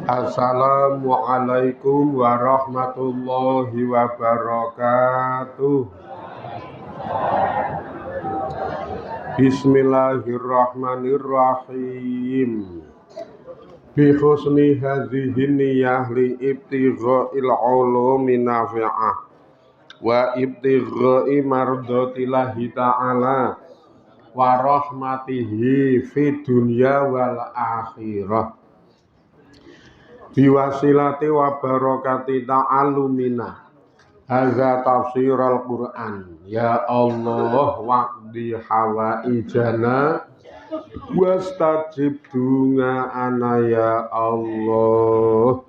Assalamualaikum warahmatullahi wabarakatuh. Bismillahirrahmanirrahim. Bi husni hadhihi niyyah li ibtigha'il ulumi nafi'ah wa ibtigha'i mardatillahi ta'ala wa rahmatihi fid dunya wal akhirah. Biwasilati wa barakati ta'allumina hadza tafsirul Qur'an. Ya Allah waqdi hawaijana wastajib du'ana ya Allah.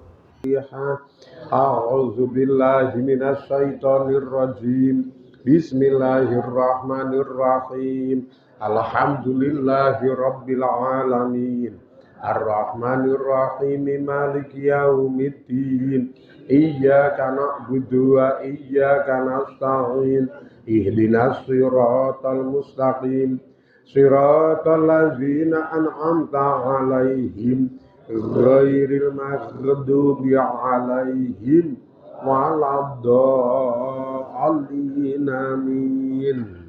A'udzu billahi minasy syaithanir rajim. Bismillahirrahmanirrahim. Alhamdulillahi rabbil alamin. Ar-Rahmanir-Rahim Maliki Yaumiddin. Iyyaka na'budu wa iyyaka nasta'in. Ihdinas siratal mustaqim. Siratal ladzina an'amta 'alaihim ghairil maghdubi 'alaihim waladdallin. Amin.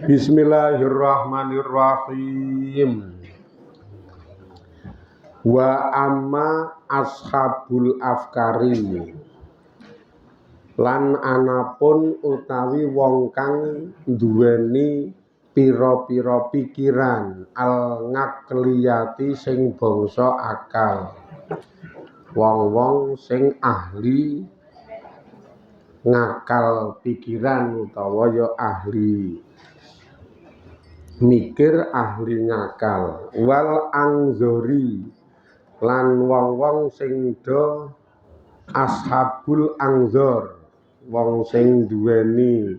Bismillahirrahmanirrahim. Wa amma ashabul afkari, lan anapun utawi wong kang duweni pira-pira pikiran al ngakliyati sing bangsa akal, wong-wong sing ahli ngakal pikiran utawa ya ahli mikir, ahli ngakal. Wal angzori, lan wong-wong sing do ashabul angzor, wong sing duweni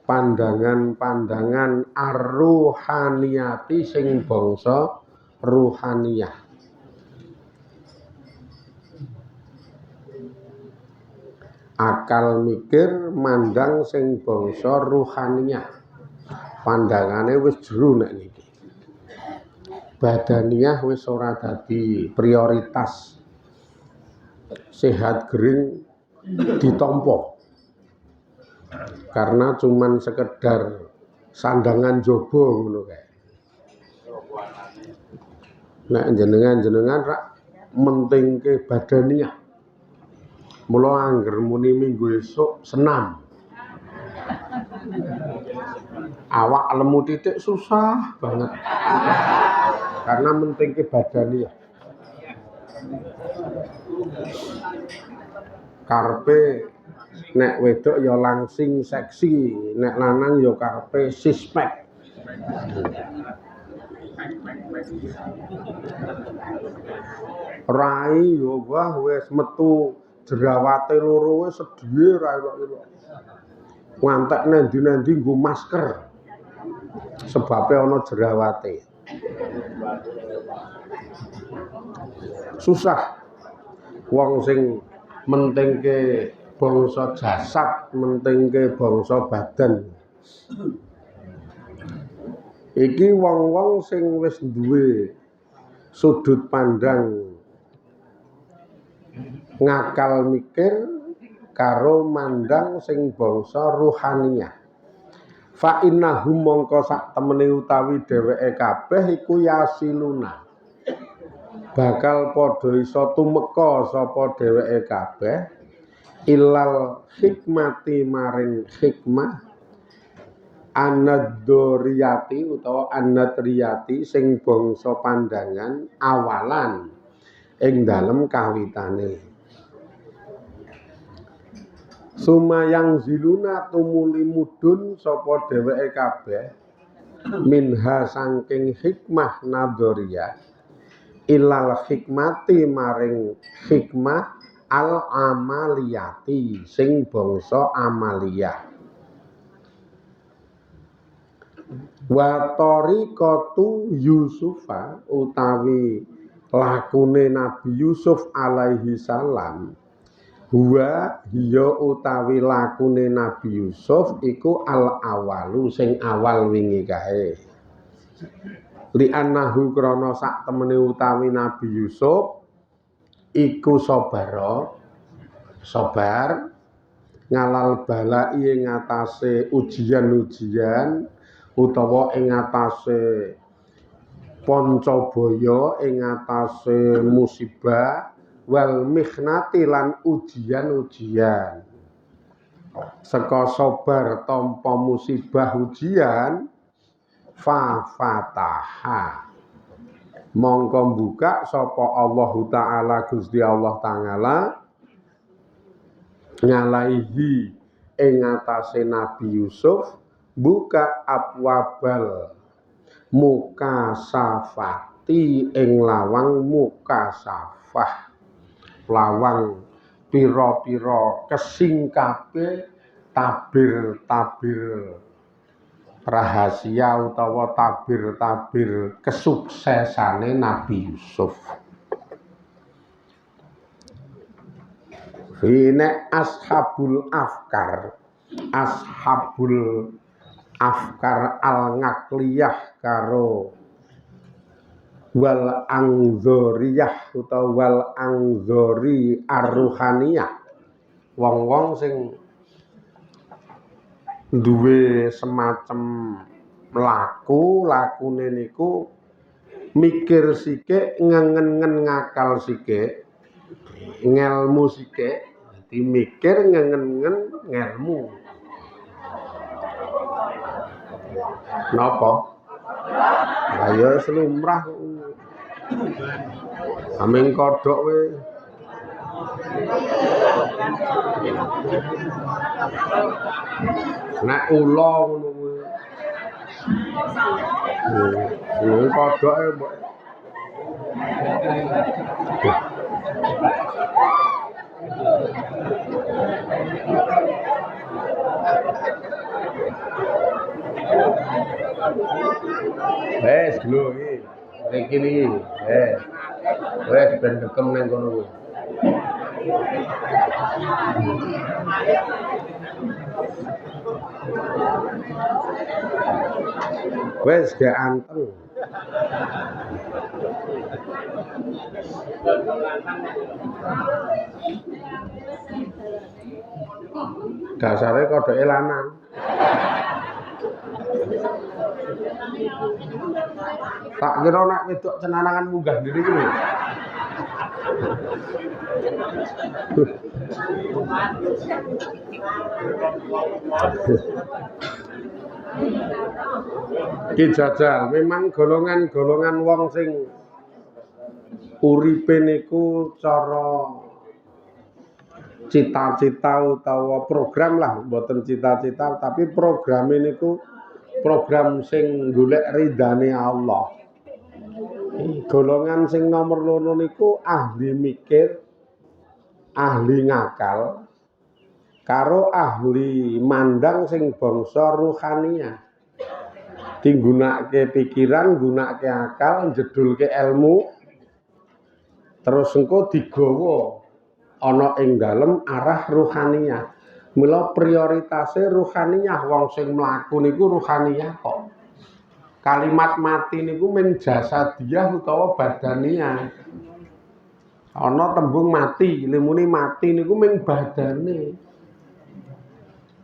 pandangan-pandangan ar-ruhaniyati sing bangsa ruhaniyah. Akal mikir mandang sing bangsa ruhaniyah, pandangane wis jero nek niki. Badaniyah wis ora dadi prioritas. Sehat gering ditampa. Karena cuman sekedar sandangan jaba ngono kae. Nek jenengan rak mentingke badaniyah. Mula angger muni minggu esuk senam. Awak lemu titik susah banget. Karena mentingke badaniyah. Karpe nek wedok ya langsing seksi, nek lanang ya karpe sispek. Rai yo wah wis metu jerawate loro wis sedhiye ra elok-elok. Ngantek nendi-nendi nggo masker. Sebabe ana jerawate. Susah wong sing mentingke bangsa jasad, mentingke bangsa badan. Iki wong-wong sing wis duwe sudut pandang ngakal mikir karo mandang sing bangsa ruhaniyah. Fa innahum mongko sak temene utawi dheweke kabeh iku yasiluna, bakal padha isa tumeka sapa dheweke kabeh ilal hikmati maring hikmah anadoriyati utawa anadriyati sing bangsa pandangan awalan ing dalem kawitane. Sumayang ziluna tumuli mudhun sapa dheweke kabeh minha saking hikmah nadoriyah ilal hikmati maring hikmah al amaliyati sing bangsa amaliyah. Wa tariqatu Yusufa utawi lakune Nabi Yusuf alaihi salam Huwa hiya utawi lakune Nabi Yusuf iku al awalu sing awal wingi kae. Li annahu krana sak temene utawi Nabi Yusuf iku sabar ngalal balai ing atase ujian-ujian utawa ing atase pancabaya ing atase musibah wal mikhnati lan ujian-ujian. Seka sabar tanpa musibah ujian fa fataha mongko buka sapa Allah taala Gusti Allah taala ngalaihi ing atase Nabi Yusuf buka abwabal mukasafati ing lawang mukasafah lawang pira-pira kesingkape tabir-tabir rahasia utawa tabir-tabir kesuksesane Nabi Yusuf. Ini ashabul afkar al-ngakliyah karo wal angzoriyah utawa wal angzori ar-ruhaniyah wong-wong sing duwe semacam lakune niku mikir sithik ngengen ngakal sithik ngelmu sithik dadi mikir ngengen ngelmu napa ayo slumrah ameng kodhok we nek ula ngono kuwi kodhoke mbok wes lho iki wes ben dekem nang kono kuwi wes gak anteng dasare kodhoke lanang tak kira nek wedok cenanangan munggah ndiri iki lho Ki jajal memang golongan-golongan wong sing uripe niku cara cita-cita utawa program lah mboten cita-cita tapi program niku program sing golek ridane Allah. Golongan sing nomor loro niku ahli mikir, ahli ngakal karo ahli mandang sing bangsa ruhaniyah. Tinggunake pikiran, gunake akal, njedulke ilmu terus engko digawa ana ing dalem arah ruhaniyah. Mula prioritasé ruhaniyah wong sing mlaku niku ruhaniyah kok. Kalimat mati niku men jasadiyah utawa badaniyah. Ana tembung mati, limune mati niku men badane.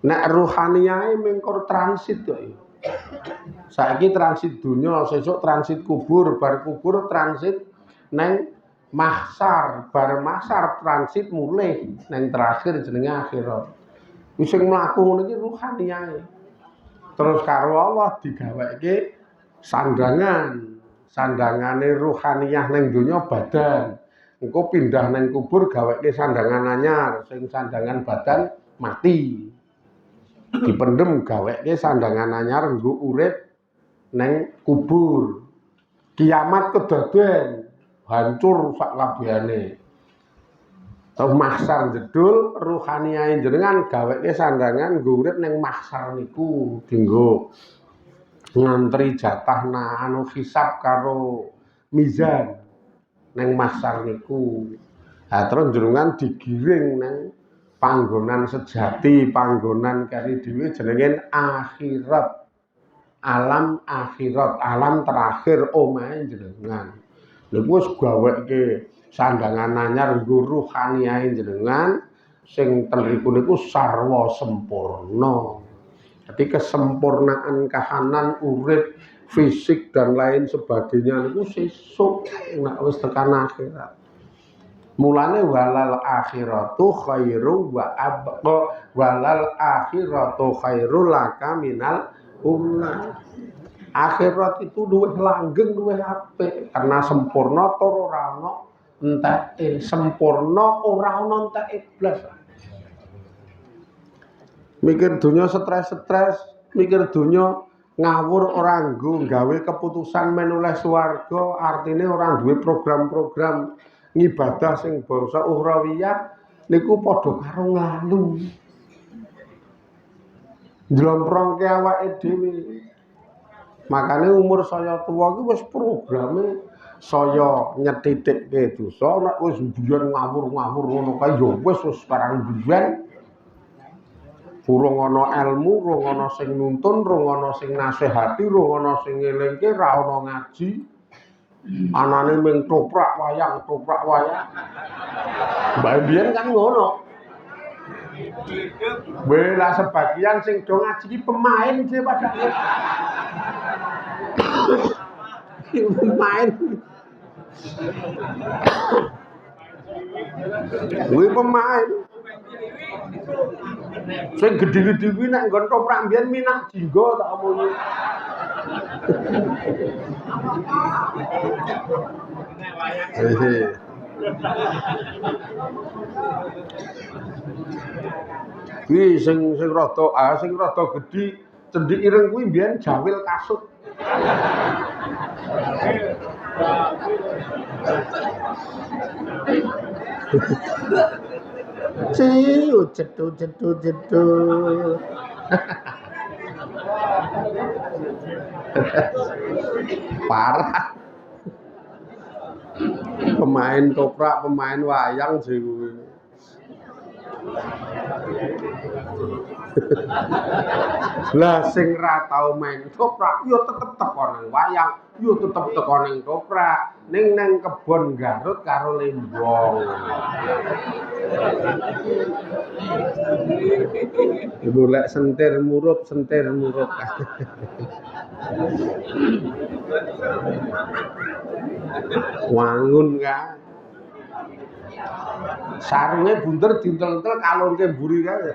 Nek ruhaniyahe mengko transit kok. Saiki transit dunya, sesuk transit kubur, bar kubur transit neng mahsyar, bar mahsyar transit mulih neng terakhir jenenge akhirat. Wis sing mlaku ngono iki ruhaniyahe. Terus karo Allah digaweke sandangan. Sandangane ruhaniyah neng dunya badan. Engko pindah neng kubur gaweke sandangan anyar, sing sandangan badan mati. Dipendem gaweke sandangan anyar nggo urip neng kubur. Kiamat kedaden, hancur sak kabehane. Terus mahsyar jedul ruhaniyahe jenengan gaweke sandangan nggo urip neng mahsyar niku dienggo ngantri jatah anu hisab karo mizan neng mahsyar niku. Terus jenengan digiring nang panggonan sejati, panggonan kari dhewe jenenge akhirat. Alam akhirat, alam terakhir omahe jenengan. Lha wis gaweke sandangan anyar nggo ruhaniyahe jenengan sing ten riku niku sarwa sempurna. Jadi kesempurnaan kahanan urip, fisik dan lain sebagainya niku sesuk nek wis tekan akhirat. Mulane walal akhiratu khairu wa abqa walal akhiratu khairu laka minal ula. Akhirat itu luwih langgeng luwih apik karena sempurna tur ora ana enteke, sempurna ora ana enteke blas. Mikir donya stres-stres, mikir donya ngawur ora nggo gawe keputusan menoleh swarga, artine ora duwe program-program ngibadah sing bangsa ukhrawiyah niku padha karo nglalu. Njlomprongke awake dhewe. Makane umur saya tuwa iki wis programe saya nyethitikke dosa nek wis biyen ngawur-ngawur ngono kae ya wis sekarang biyen. Urung ana ilmu, urung ana sing nuntun, urung ana sing nasihati, urung ana sing ngelingke, ra ana ngaji. Anane ming toprak wayang. Mbah biyen kan ngono. Lah sebagian sing do ngaji iki pemain sih padahal. Pemain. Kuwi pemain. Sing gedhe-gedhe kuwi nek nggon toprak mbiyen minak jinggo tak omongi. Kuwi sing rada gedhi cendik ireng kuwi mbiyen jawil kasut. Jedut. Parah. Pemain toprak, pemain wayang sih kuwi. Lah sing ra tau main toprak yo tetep teko nang wayang, yo tetep teko nang toprak, ning nang kebon Garut karo Lembong. Golek sentir murup. Wangun kan. Sarunge bunder dintel-entel kalungke mburi kae.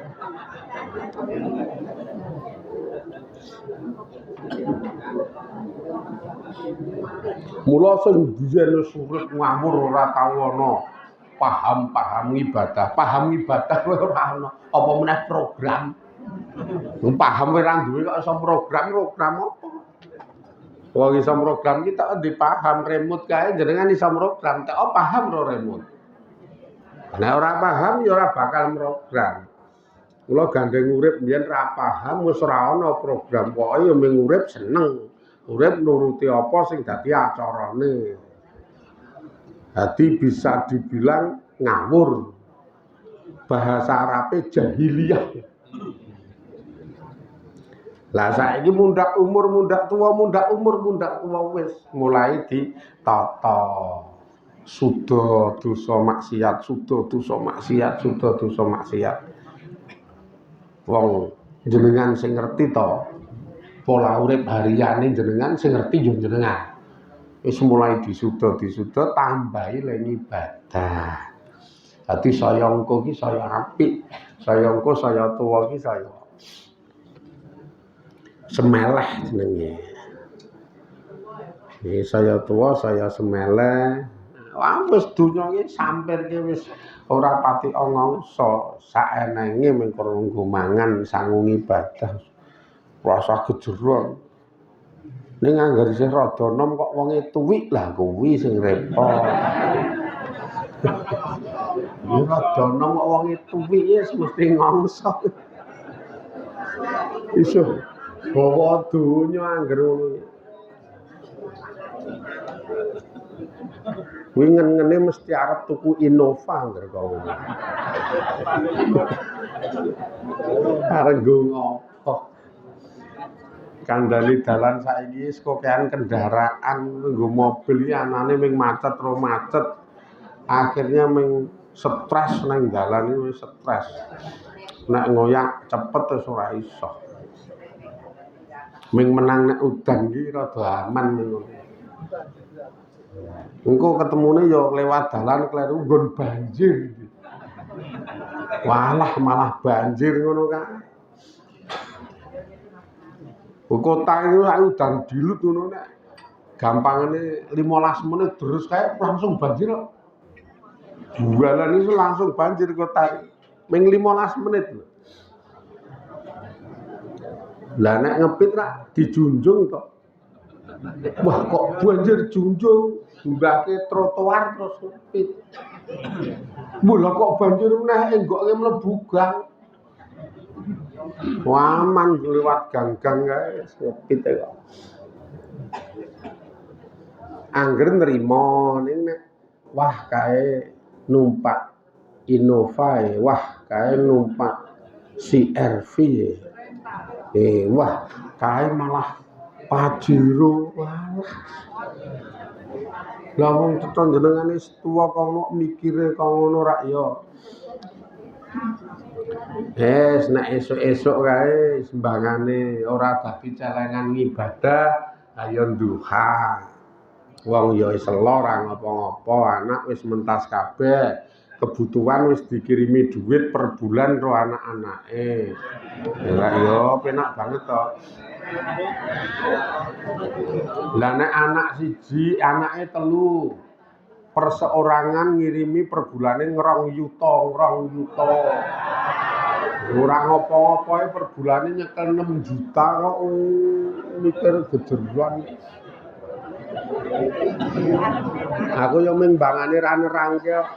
Mula sing biyen surut ngawur ora tau ana paham ibadah. Paham ibadah ora ana. Apa meneh program. Paham ora duwe kok iso program apa? Wong iso program ki tak dipaham remote kae jenengan iso program, tak paham ro remote. Nek ora paham ya ora bakal program. Kula gandeng urip mbiyen ra paham wis ora ana program, pokoke ya mung urip seneng. Urip nuruti apa sing dadi acarane. Dadi bisa dibilang ngawur. Bahasa Arabe jahiliyah. Lah saiki mundak umur, mundak tua wis mulai ditata. Suda dosa maksiat. Wong jenengan sing ngerti to pola urip hariyane jenengan sing ngerti yo jenengan. Wis mulai disuda tambahi le ibadah. Dadi saya engko ki saya apik, saya engko saya tuwa ki saya semeleh jenenge. Saya tua, saya semeleh. Wah wis donya iki sampirke wis ora pati ngongso, saenenge mung nggo mangan sangu ibadah. Rasa gejeron. Ning anggar isih rada nom kok wonge tuwik lah kuwi sing repot. Rada nom kok wonge tuwik wis mesti ngongso. Iso bawa donya anggar ngono. Kuwi ngene mesti arep tuku Innova ngerko. Arep nggo ngopo? Kandhani dalan saiki wis kokean kendaraan nggo mobil iki anane ming macet ro macet. Akhirnya ming stres nang dalan iki wis stres. Nek ngoyak cepet wis ora iso. Ming menang nek udan iki rada aman ngono. Engko ketemune ya lewat dalan kleru nggon banjir. Walah malah banjir ngono kae. Kota itu udan dilut ngono nek gampangane 15 menit terus kae langsung banjir kok. Bualan itu langsung banjir kota. Ming 15 menit lho. Lah nek ngepit ra dijunjung to. Wah kok banjir junjung, mbake trotoar terus ngepit. Mula kok banjir meneh enggoke mlebu gang. Waman lewat gang-gang kae ngepit kok. Angger nrimo ning nek wah kae numpak Innova wah kae numpak CR-V wah kae malah Pajero walah. Lah wong teton jenengane tuwa kok mikire kok ngono rak ya. Nek esuk-esuk kae sembangane ora dadi celengan ngibadah, ayo duha. Wong ya wis elo ora ngapa-ngapa, anak wis mentas kabeh. Kebutuhan wis dikirimi duit per bulan ro anak-anake. Lah ya penak banget to. Lah nek anak siji, anake telu. Perseorangan ngirimi per bulane 2 yuta. Ora ngopo-ngopo per bulane nyekel 6 juta kok mikir gejeruan. Aku yo mung bangane ra nerangke kok.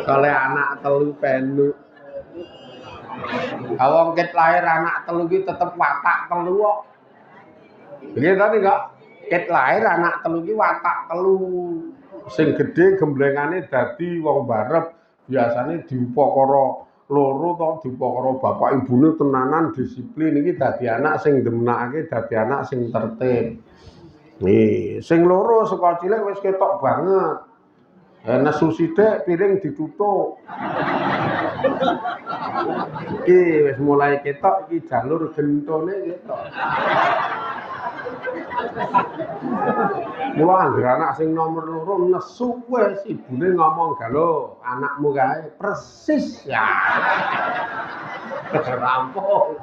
Kale anak telu penu. Wong ket lahir anak telu ki tetep watak telu kok. Nggih to kok. Ket lahir anak telu ki watak telu. Sing gedhe gemblengane dadi wong barep, biasane diupakara loro to diupakara bapak ibune tenanan disiplin iki dadi anak sing demenake dadi anak sing tertib. Sing loro saka cilik wis ketok banget. Nesu sithik piring dituthuk. Iki wis mulai ketok iki jalur gentone ketok. Mula anggere anak sing nomor loro nesu wis ibune ngomong galo anakmu kae persis ya. Rampung.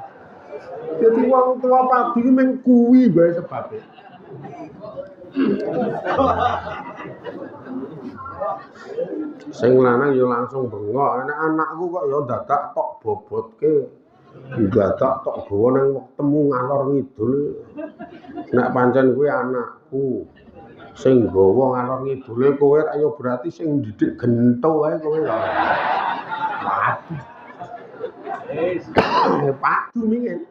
Dadi wong tua padi mung kuwi bae sebabe. Sing lanang ya langsung bengok, nek anakku kok ya dadak tok bobotke. Dadak tok gawa nang temu ngalor ngidul. Nek pancen kuwi anakku sing gawa ngalor ngidule kowe ya berarti sing didik gento wae kowe ya. Padu mingen.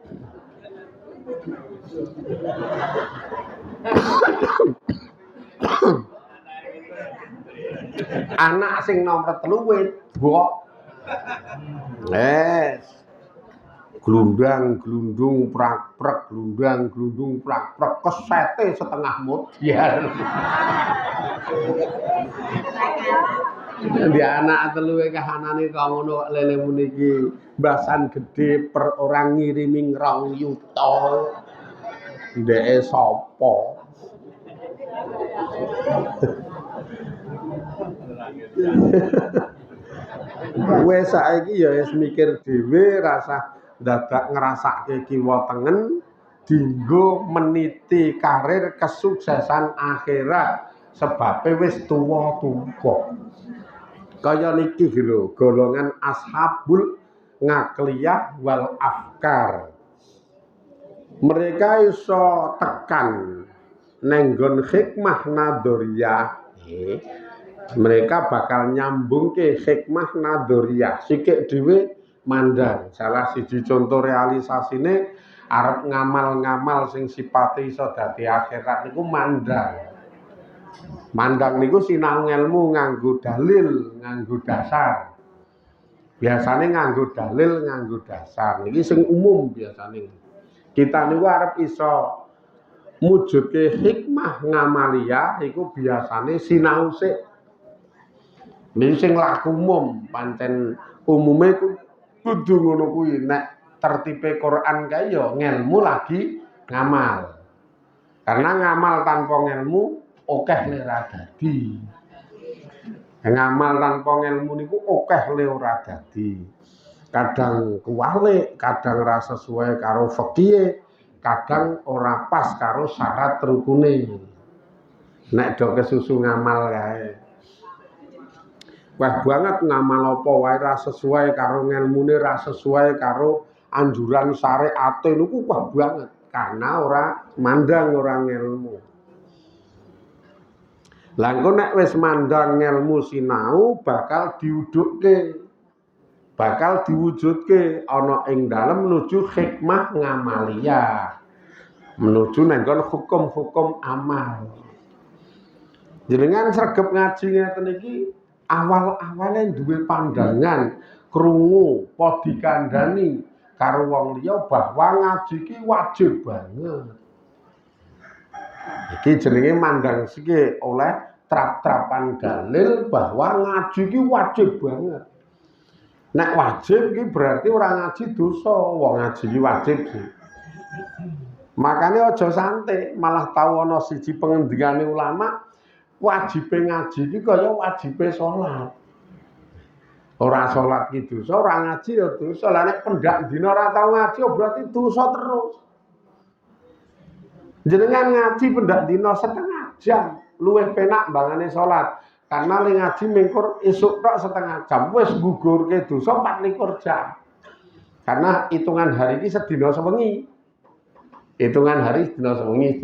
Anak sing nomor 3 wedok. Glundang-glundung prak-prak, glundang-glundung prak-prak, kesete setengah modyan. Di anak telu kahanane kok ngono kok lele muni iki mbasan gedhe per orang ngirimi 2 yuta. Ndeke sapa? Wes saiki ya wis mikir dhewe rasa dadak ngrasake kiwa tengen dienggo meniti karir kesuksesan akhirat sebabe wis tuwa-tuwa. Kaya niki lho, golongan ashabul ngakliyah wal afkar. Mereka iso tekan nenggon hikmah nadoriyah. Mereka bakal nyambung ke hikmah nadoriyah. Sikik dhewe mandang. Salah siji contoh realisasine arep ngamal-ngamal sing sipate iso dadi akhirat niku mandang. Mandang niku sinau ilmu nganggo dalil, nganggo dasar. Biasane nganggo dalil, nganggo dasar. Niki sing umum biasane. Kita niku arep iso mujudke hikmah ngamalia iku biasane sinau sik. Niki sing laku umum, pancen umume kudu ngono kuwi. Nek tertibe Quran kae ya ngelmu lagi ngamal. Karena ngamal tanpa ngelmu akeh le ora dadi. Ngamal tanpa ngelmu niku akeh le ora dadi. Kadang kuwalik, kadang ora sesuai karo fikih, kadang ora pas karo syarat rukune. Nek do kesusu ngamal kae. Wah banget ngamal apa wae ra sesuai karo ngelmune, ra sesuai karo anjuran syariate niku wah banget karena ora mandang ora ngelmu. Lah engko nek wis mandang ngelmu sinau bakal diudukke. Bakal diwujudke ana ing dalem menuju hikmah ngamalia. Menuju nenggon hukum-hukum amal. Jenengan sregep ngaji ngeten iki awal-awale duwe pandangan krungu apa dikandani karo wong liya bahwa ngaji iki wajib banget. Iki jenenge mandang siki oleh trap-trapan dalil bahwa ngaji iki wajib banget. Nek wajib iki berarti ora ngaji dosa, wong ngaji iki wajib sih. Makanya aja santai, malah tahu ana siji pengendikane ulama, wajibe ngaji iki kaya wajibe salat. Ora salat ki dosa, ora ngaji ya dosa. Lah nek pendak dina ora tau ngaji berarti dosa terus. Jenengan ngaji pendak dina setengah jam, luwih penak mbangane salat. Karena le ngaji mengkur esuk tok setengah jam wis gugurke dosa 24 jam. Karena hitungan hari iki sedina sewengi. Hitungan hari dina sewengi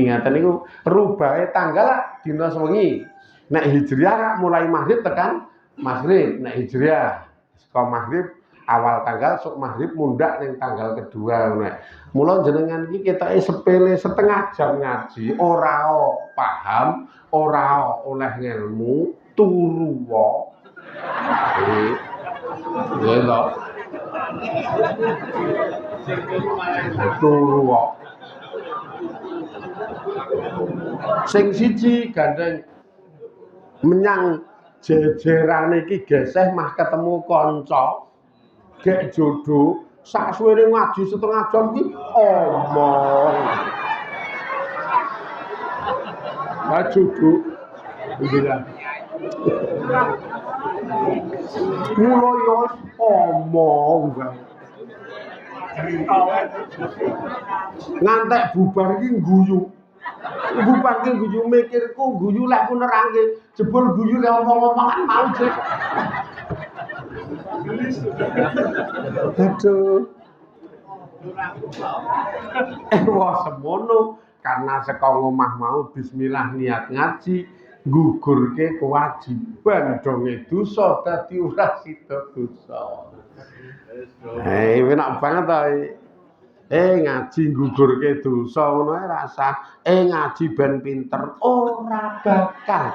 ngaten niku rubahe tanggal dina sewengi. Nek hijriah mulai maghrib tekan maghrib, nek hijriah saka maghrib awal tanggal sok maghrib mundak ning tanggal kedua nek. Mula jenengan iki ketoke sepele setengah jam ngaji, ora paham, ora oleh ngelmu, turu wae. Ya lho. Turu wae. Sing siji gandeng menyang jejerane iki geseh mah ketemu kanca gek jodoh sak suwene ngaji setengah jam ki omong. Maju Bu. Alhamdulillah. Mula yo omong. Ngantek bubar iki guyu. Bubar ki guyu mikirku guyu lek ku nerangke jebul guyu lek omong-omongan mau jek. Aduh. Wah semono karena saka omah mau bismillah niat ngaji gugurke kewajiban donge dosa dadi ora sida dosa. Enak banget ta. Ngaji gugurke dosa ngono ae rasa. Ngaji ben pinter ora bakal.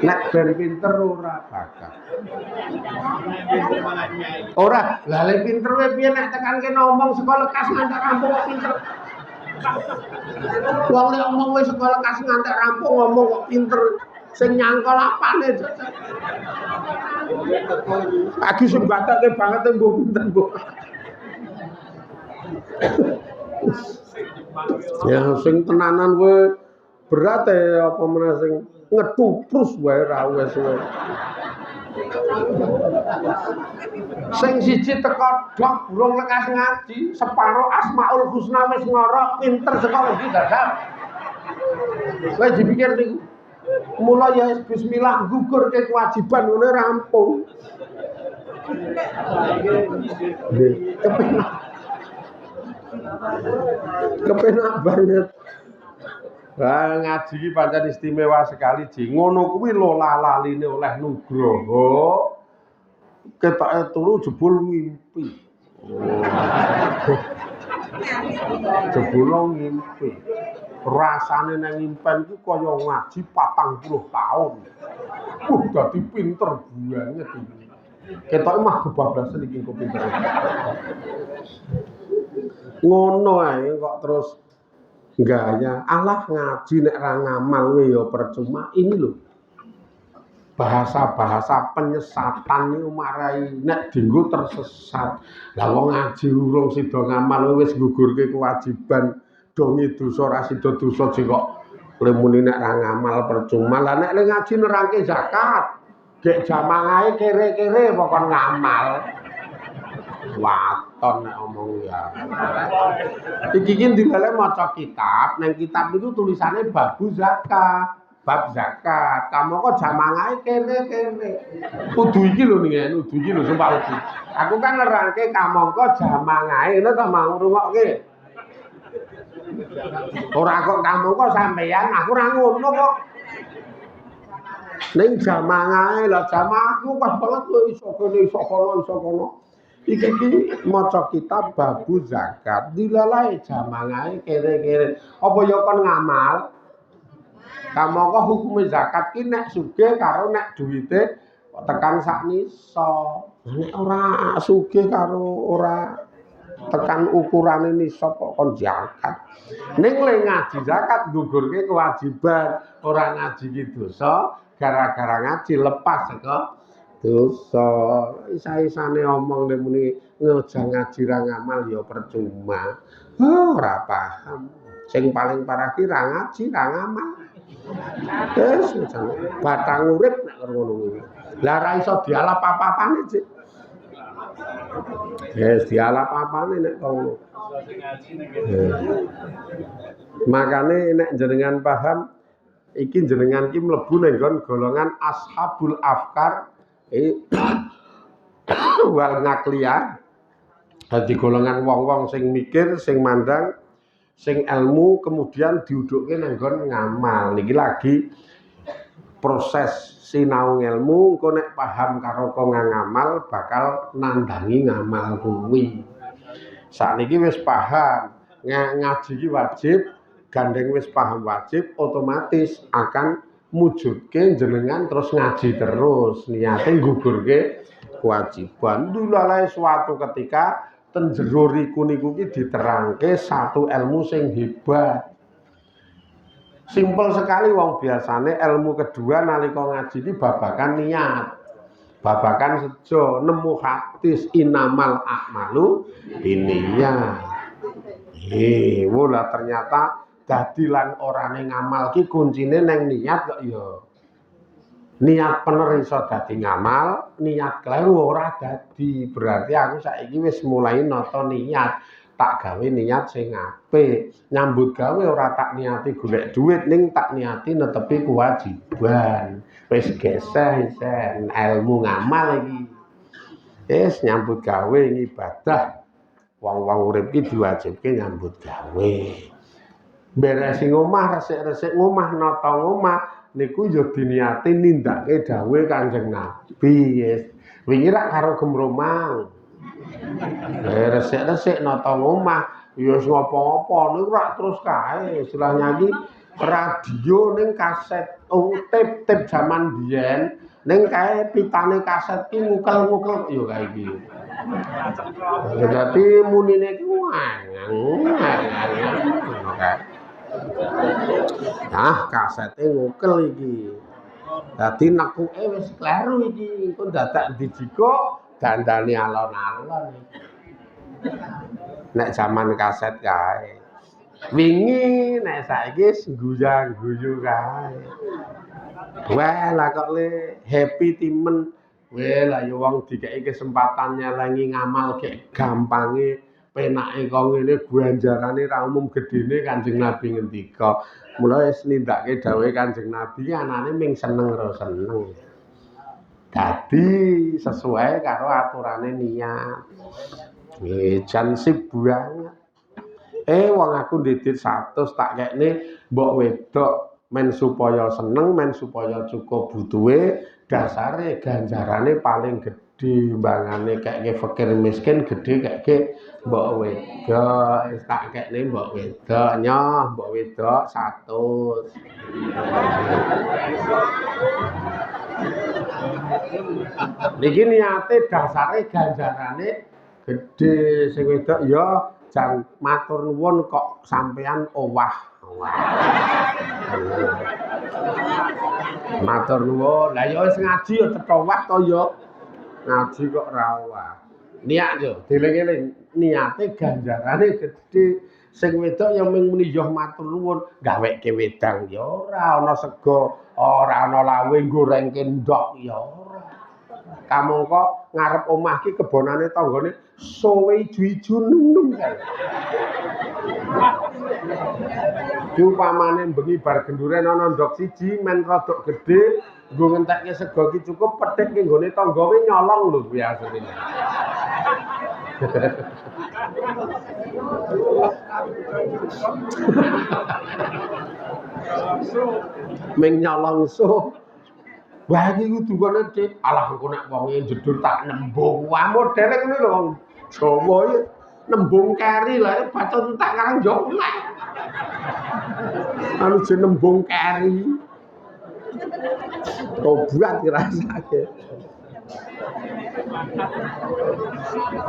Nek ben pinter ora bakal. Ora, lah le pinter wae piye nek tekan kene omong sekolah kas ngantek rampung kok pinter. Wong le omong wis sekolah kas ngantek rampung ngomong kok pinter. Sing nyangkal apane jajak. Lagi sing batake banget mbok pinter mbok. Ya sing tenanan kowe berat apa meneh sing ngetuprus wae ra wis wae. Sing siji teko dok burung lekas ngaji, separo Asmaul Husna wis ngorok pinter sekolah iki dadak. Wis dipikir niku. Mula ya bismillah gugur ke kewajiban ngono rampung. Kepenak banget. Wah ngaji iki pancen istimewa sekali Ji. Ngono kuwi lho laline oleh nugroho. Ketoke turu jebul ngimpi. Jebule ngimpi. Rasane nang ngimpen ku kaya ngaji 40 tahun. Dadi pinter banget iki. Ketoke mah kebablasan iki kok pinter. Ngono ae kok terus gaya alah ngaji nek ra ngamal we ya percuma. Ini lho. Bahasa-bahasa penyesatan niku marai nek dienggo tersesat. Lah wong ngaji urung sida ngamal wis gugurke kewajiban dongi dosa ora sida dosa kok lemune nek ra ngamal percuma. Lah nek ngaji nerangke zakat, gek jamangahe kere-kere pokon ngamal. Waton nek omong ya. Iki dilele maca kitab, nang kitab itu tulisane babu zakat. Bab zakat, kamu kok jamangahe kere-kere. Kudu iki lho ning kudu iki lho sumpah kudu. Aku kan nerangke kamu kok jamangahe ngono ta mau ngrungokke. Ora kok kamu kok sampeyan, aku ora ngono kok. Ning jamangahe lah jamangaku pas banget kok iso kene iso kono. Iki maca kitab babu zakat, dilalae jamangahe kere-kere. Apa ya kon ngamal? Kamu kok hukum zakat ki nek sugih karo nek duwite tekan sak nisab. Nek ora sugih karo ora tekan ukurane nisab kok kon zakat. Ning le ngaji zakat gugurke kewajiban, ora ngaji ki dosa, gara-gara ngaji lepas saka dosa. Isa-isane omong nek muni ngaji ngaji ra ngamal ya percuma. Ora paham. Sing paling parah ki ra ngaji, ra ngamal. Wes batang urip nek ngono kuwi. Lah ra iso dialap apa-apane, Cik. Wes dialap apane nek ngono. Makane nek jenengan paham iki jenengan ki mlebu ning golongan ashabul afkar wal ngakliyah. Dadi golongan wong-wong sing mikir, sing mandang, sing ilmu kemudian diudukke nang nggon ngamal. Niki lagi proses sinau ilmu, engko nek paham karo kok ngamal bakal nandangi ngamal kuwi. Sakniki wis paham, ngaji ki wajib, gandeng wis paham wajib, otomatis akan mujudke jenengan terus ngaji terus, niate nggugurke kewajiban. Dulalae suatu ketika ten jero riku niku ki diterangke satu ilmu sing hebat. Simpel sekali wong biasane ilmu kedua nalika ngaji iki babakan niat. Babakan sejo nemu hadis inamal a'malu binniyat. Wala ternyata dadi lan orane ngamal ki kuncine nang niat kok ya. Niat bener iso dadi ngamal, niat kleru ora dadi. Berarti aku saiki wis mulai nata niat, tak gawe niat sing apik. Nyambut gawe ora tak niati golek duit ning tak niati netepi kewajiban. Wis geseh isen ilmu ngamal iki. Wis nyambut gawe ibadah. Wong-wong urip iki diwajibke nyambut gawe. Beresi ngomah, resik-resik ngomah, nata ngomah niku ya diniati nindake dawuhe Kanjeng Nabi. Wingi rak karo gemromang. Resik-resik nata ngomah ya wis ngopo-ngopo niku rak terus kae. Istilahnya iki radio ning kaset tape jaman biyen ning kae pitane kaset ki ngukel-ngukel ya kae iki. Dadi munine ki kasete ngukel iki. Dadi nekuke wis kleru iki, engko dadak dijiko dandane alon-alon. Nek zaman kaset kae. Wingi nek saiki guyang-guyu kae. Wah, lah kok le happy timen. Weh lah ya wong dikeki kesempatan nyelengi ngamal gek gampange penake kok ngene ganjarane ra umum gedene Kanjeng Nabi ngendika. Mula wis nindakake dawuhe Kanjeng Nabi anane ming seneng ro seneng. Dadi sesuai karo aturane niat. Jan sip banget. Wong aku ndidit 100 tak kekne mbok wedok men supaya seneng, men supaya cukup butuhe, dasare ganjarane paling gedhe mbangane keke fakir miskin gedhe keke mbok wedok wis tak kekne mbok wedok nyoh mbok wedok 100. Niki niate dasare ganjarane gedhe sing wedok ya jan matur nuwun kok sampean owah. Matur nuwun. Lah ya wis ngaji ya cetha wah to ya. Ngaji kok ora owah. Niat yo dieling-eling niate ganjarane gedhe. Sing wedok ya mung muni yo matur nuwun, gaweke wedang ya ora ana sego, ora ana lawe gorengke ndok ya ora. Kamangka ngarep omah ki kebonane tanggane sowe ijo-ijo nunung kae. Upamane bengi bar genduren ana ndok siji men rodok gedhe, nggo ngentekke sego ki cukup petik ki nggone tangga kuwi nyolong lho kuwi asline. Ming nyolongso. Wah iki kudu kene Dik. Alah engko nek wonge jedul tak nembung. Wah modele ngene lho wong Jawa iki nembung keri lah bacot tak karang Jawa. Anu jeneng nembung keri. Tobat dirasake.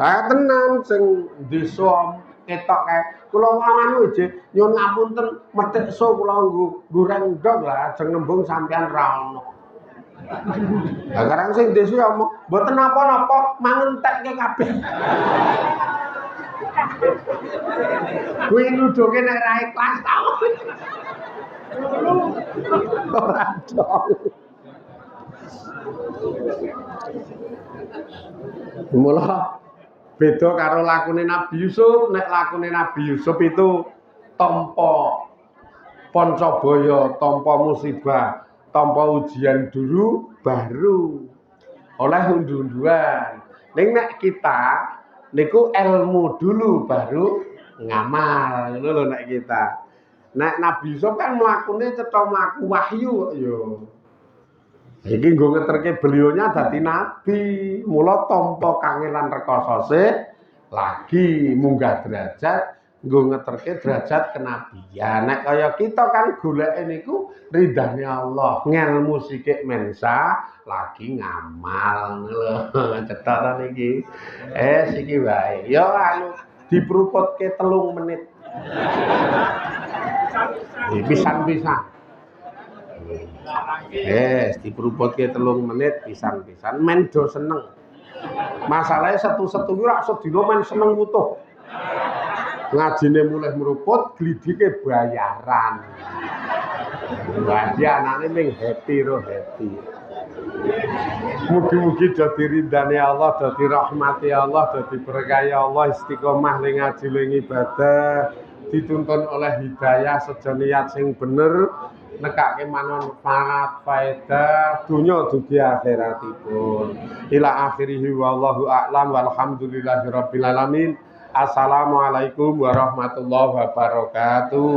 Tenan sing desa ketok kae. Kula anu nggih nyuwun ngapunten metik so kula goreng ndok lah ajeng nembung sampean ra ono. Lah karang sing desa omong mboten napa-napa mangentekke kabeh. Kuwi nuduhke nek ra ikhlas ta. Ora dong. Mula beda karo lakune Nabi Yusuf, nek lakune Nabi Yusuf itu tampa pancabaya, tampa musibah, tampa ujian dulu baru oleh undu-unduan. Ning nek kita niku ilmu dulu baru ngamal, ngono lho nek kita. Nek Nabi Yusuf kan mlakune cetha mlaku wahyu kok ya. Iki nggo ngeterke belionya dadi nabi, mula tampa kangelan rekasase lagi munggah derajat nggo ngeterke derajat kenabian. Nek kaya kita kan goleke niku ridane Allah, ngelmu sithik mensa lagi ngamal lho. Cetok ta niki. Iki wae. Ya anu dipruputke 3 menit. Pisan-pisan. Dipruputke 3 menit pisan-pisan men do seneng. Masalahe setu-setu ki rak sedina men seneng wutuh. Ngajine mulih meruput, glidike bayaran. Wah, anake ming happy ro happy. Mugi-mugi dadi rindane Allah, dadi rahmati Allah, dadi berkahi Allah, istiqomah ning ngaji ning ibadah, dituntun oleh hidayah seja niat sing bener, nekake manfaat faedah dunya dugi akhiratipun. Ila akhirih wallahu a'lam walhamdulillahirabbil alamin. Assalamualaikum warahmatullahi wabarakatuh.